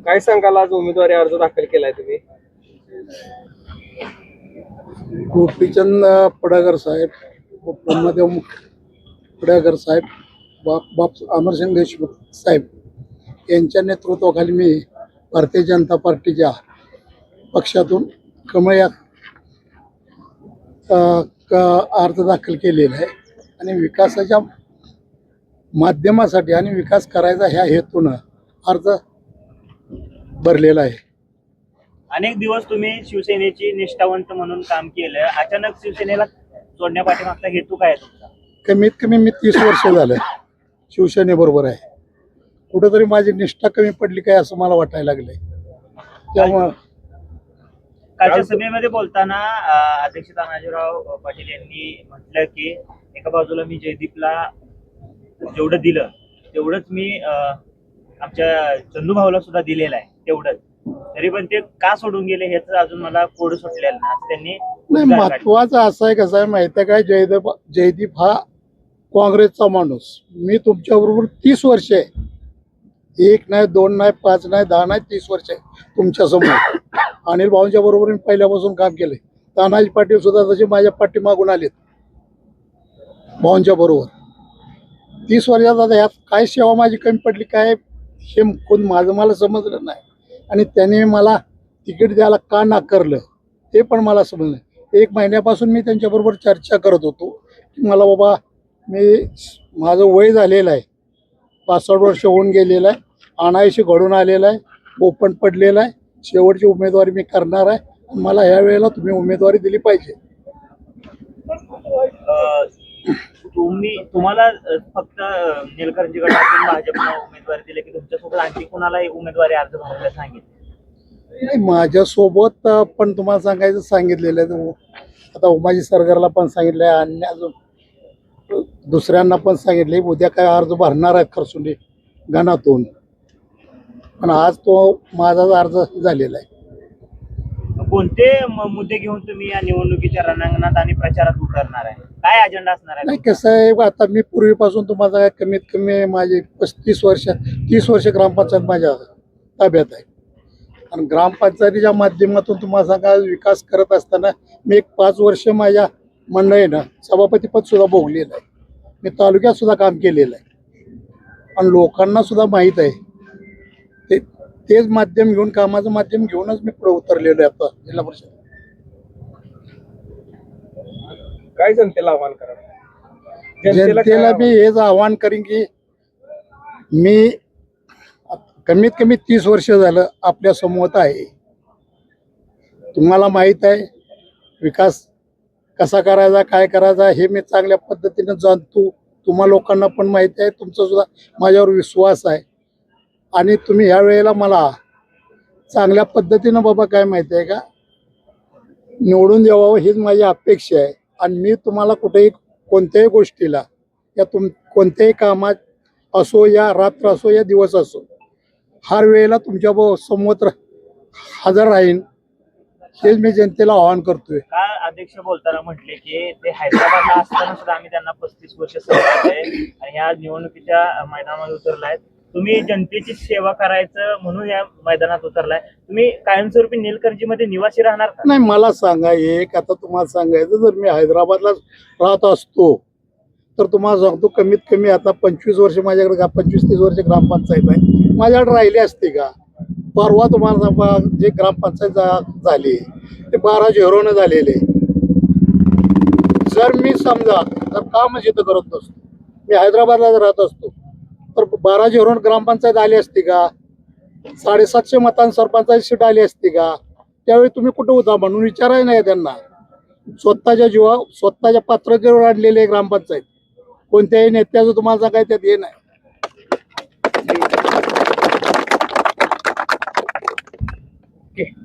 काय सांगाल, आज उमेदवारी अर्ज दाखल केलाय तुम्ही? गोपीचंद पडळकर साहेब व ब्रह्मदेव पडळकर साहेब बाप अमरसिंग देशमुख साहेब यांच्या नेतृत्वाखाली मी भारतीय जनता पार्टीच्या पक्षातून कमळ या अर्ज दाखल केलेला आहे आणि विकासाच्या माध्यमासाठी आणि विकास करायचा ह्या हेतून अर्ज भरलेला आहे. अनेक दिवस तुम्ही शिवसेनेची निष्ठावंत म्हणून काम केलं, अचानक शिवसेनेला सोडण्यापाठीमागचा हेतू काय आहे तुमचा? कमीत कमी मी 30 वर्ष झालं शिवसेनेबरोबर आहे. कुठेतरी माझी निष्ठा कमी पडली काय असं मला वाटायला लागलंय. त्यामुळं कालच्या सभेमध्ये बोलताना अध्यक्ष तानाजीराव पाटील यांनी म्हटलं की एका बाजूला मी जयदीपला जेवढं दिलं तेवढंच मी आमच्या चंदूभाऊला सुद्धा दिलेलं आहे तेवढंच, तरी पण ते का सोडून गेले हेच अजून मला कोड सुटलेलं ना असं त्यांनी. नाही, महत्वाचं असं आहे, कसं आहे माहिती आहे काय, जयदीप हा काँग्रेसचा माणूस. मी तुमच्याबरोबर 30 वर्ष आहे, 1 नाही 2 नाही 5 नाही 10 नाही 30 वर्ष आहे तुमच्या समोर. अनिल भाऊंच्या बरोबर मी पहिल्यापासून काम केलंय. तानाजी पाटील सुद्धा तसे माझ्या पाठीमागून आलेत भाऊंच्या बरोबर 30 वर्षात. आता ह्यात काय सेवा माझी कमी पडली काय हे कोण माझं मला समजलं नाही, आणि त्याने मला तिकीट द्यायला का नाकारलं ते पण मला समजलं. 1 महिन्यापासून मी त्यांच्याबरोबर चर्चा करत होतो की मला बाबा माझं वय झालेलं आहे, 65 वर्ष होऊन गेलेलं आहे, अनायशी घडून आलेलं आहे, ओपन पडलेलं आहे, शेवटची उमेदवारी मी करणार आहे, मला ह्या वेळेला तुम्ही उमेदवारी दिली पाहिजे. तुम्हाला फक्त निलकंठी गटातून भाजपनं उमेदवारी दिली की तुमच्यासोबत आणखी कुणालाही उमेदवारी अर्ज भरायला सांगितले? नाही, माझ्यासोबत पण तुम्हाला सांगितलेलं आहे. आता उमाजी सरकारला पण सांगितलं आहे आणि अजून दुसऱ्यांना पण सांगितले. उद्या काय अर्ज भरणार आहेत खरसुंडी गणातून, पण आज तो माझाच अर्ज झालेला आहे. कोणते मुद्दे घेऊन तुम्ही या निवडणुकीच्या रणांगणात आणि प्रचारात उतरणार आहे? काय अजेंडा असणार आहे? नाही, कसं आहे, आता मी पूर्वीपासून तुम्हाला काय कमीत कमी माझी 30 वर्ष ग्रामपंचायत माझ्या ताब्यात आहे, आणि ग्रामपंचायतीच्या माध्यमातून तुम्हाला सांगा विकास करत असताना मी 5 वर्ष माझ्या मंडळीनं सभापतीपद सुद्धा भोगलेलं आहे. मी तालुक्यात सुद्धा काम केलेलं आहे आणि लोकांना सुद्धा माहीत आहे. तेच माध्यम घेऊन, कामाचं माध्यम घेऊनच मी पुढे उतरलेलो आहे आता जिल्हा परिषद. काय जनतेला आव्हान करा? जनतेला मी हेच आव्हान करीन की मी कमीत कमी 30 वर्ष झालं आपल्या समोर आहे. तुम्हाला माहीत आहे विकास कसा करायचा, काय करायचा हे मी चांगल्या पद्धतीने जाणतो. तुम्हा लोकांना पण माहिती आहे, तुमचा सुद्धा माझ्यावर विश्वास आहे, आणि तुम्ही ह्या वेळेला मला चांगल्या पद्धतीनं बाबा काय माहिती आहे का निवडून द्यावं हीच माझी अपेक्षा आहे. आणि मी तुम्हाला कुठेही कोणत्याही गोष्टीला या कोणत्याही कामात असो, या रात्र असो या दिवस असो, हर वेळेला तुमच्या समोर हजर राहीन हेच मी जनतेला आवाहन करतोय. का अध्यक्ष बोलताना म्हटले की ते हैदराबादला असताना सुद्धा आम्ही त्यांना 35 वर्ष सहभाग आहे आणि ह्या निवडणुकीच्या मैदानामध्ये उतरलाय. तुम्ही जनतेची सेवा करायचं म्हणून या मैदानात उतरलाय. तुम्ही कायमस्वरूपी निलकंठीमध्ये निवासी राहणार का? नाही, मला सांगा एक, आता तुम्हाला सांगायचं, जर मी हैदराबादला राहत असतो तर तुम्हाला सांगतो कमीत कमी आता 25 वर्ष माझ्याकडे 25-30 वर्ष ग्रामपंचायत आहे, माझ्याकडे राहिली असते का? परवा तुम्हाला सांगा जे ग्रामपंचायत झाली ते 12 झेरोनं झालेले. जर मी समजा जर कामच इथं करत नसतो, मी हैदराबादला राहत असतो तर 12 झेरोन ग्रामपंचायत आली असती का? 750 मतांनी सरपंचाची सीट आली असती का? त्यावेळी तुम्ही कुठं होता म्हणून विचारायला नाही त्यांना. स्वतःच्या पात्रतेवर आणलेले ग्रामपंचायत, कोणत्याही नेत्याचं तुम्हाला सांगायचं त्यात हे नाही.